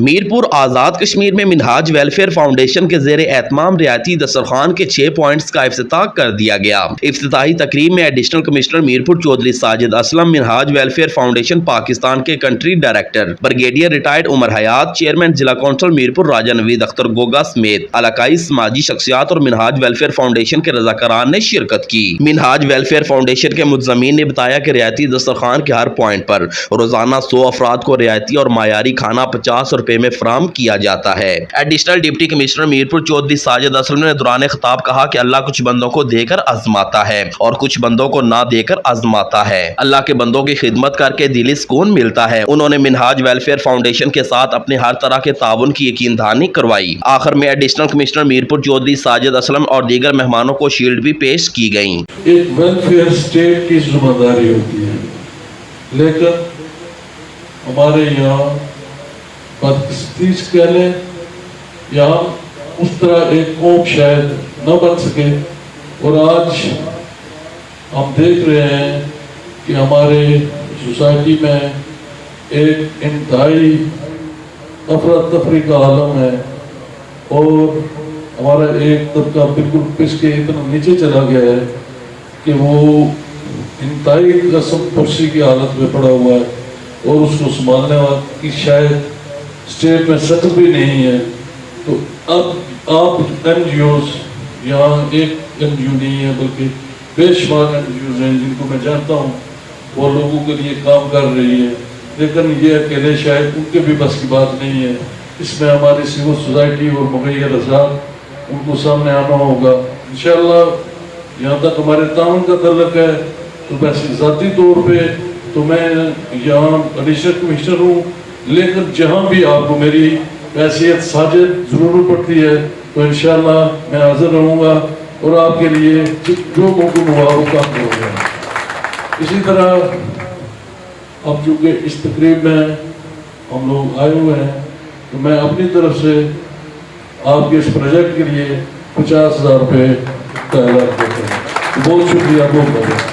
میرپور آزاد کشمیر میں منہاج welfare foundation کے زیر اہتمام رعایتی دسترخوان کے 6 پوائنٹس کا افتتاح کر دیا گیا۔ افتتاحی تقریب میں ایڈیشنل کمشنر میرپور چودھری ساجد اسلم، منہاج ویلفیئر فاؤنڈیشن پاکستان کے کنٹری ڈائریکٹر بریگیڈیئر ریٹائرڈ عمر حیات، چیئرمین ضلع کونسل میرپور راجہ نوید اختر گوگا سمیت علاقائی سماجی شخصیات اور منہاج ویلفیئر فاؤنڈیشن کے رضاکاران نے شرکت کی۔ منہاج ویلفیئر فاؤنڈیشن کے منتظمین نے بتایا کہ رعایتی دسترخوان کے ہر پوائنٹ پر روزانہ 100 افراد کو رعایتی اور معیاری کھانا 50 روپے میں فراہم کیا جاتا ہے۔ Additional deputy commissioner Mirpur Chaudhry Sajid Aslam نے دوران خطاب کہا کہ اللہ کچھ بندوں کو دے کر آزماتا ہے اور کچھ بندوں کو نہ دے کر آزماتا ہے۔ اللہ کے بندوں کی خدمت کر کے دلی سکون ملتا ہے۔ انہوں نے منہاج ویلفیئر فاؤنڈیشن کے ساتھ اپنے ہر طرح کے تعاون کی یقین دہانی کروائی۔ آخر میں ایڈیشنل کمشنر میرپور چودھری ساجد اسلم اور دیگر مہمانوں کو شیلڈ بھی پیش کی گئیں۔ ایک ویلفیئر اسٹیٹ کی ذمہ داری ہوتی ہے، لیکن ہمارے یہاں بدقسمتی سے کہہ لیں یا اس طرح ایک قوم شاید نہ بن سکے، اور آج ہم دیکھ رہے ہیں کہ ہمارے سوسائٹی میں ایک انتہائی افراتفری کا عالم ہے، اور ہمارا ایک طبقہ بالکل پس کے اتنا نیچے چلا گیا ہے کہ وہ انتہائی قسم پرسی کی حالت میں پڑا ہوا ہے، اور اس کو سنبھالنے کی شاید اسٹیٹ میں سطح بھی نہیں ہے۔ تو اب آپ این جی اوز، یہاں ایک این جی او نہیں ہے بلکہ بے شمار این جی اوز ہیں جن کو میں جانتا ہوں، وہ لوگوں کے لیے کام کر رہی ہے، لیکن یہ اکیلے شاید ان کے بھی بس کی بات نہیں ہے۔ اس میں ہماری سول سوسائٹی اور مغیر افراد ان کو سامنے آنا ہوگا انشاءاللہ۔ یہاں تک ہمارے تعاون کا تعلق ہے تو ویسے ذاتی طور پہ تو میں یہاں ایڈیشنل کمشنر ہوں، لیکن جہاں بھی آپ کو میری حیثیت ساجد ضرورت پڑتی ہے تو انشاءاللہ میں حاضر رہوں گا، اور آپ کے لیے جو ممکن ہوا وہ کام کروں گا۔ اسی طرح اب چونکہ اس تقریب میں ہم لوگ آئے ہوئے ہیں تو میں اپنی طرف سے آپ کے اس پروجیکٹ کے لیے 50,000 روپے کا اعلان کرتا ہوں۔ بہت شکریہ، بہت بہت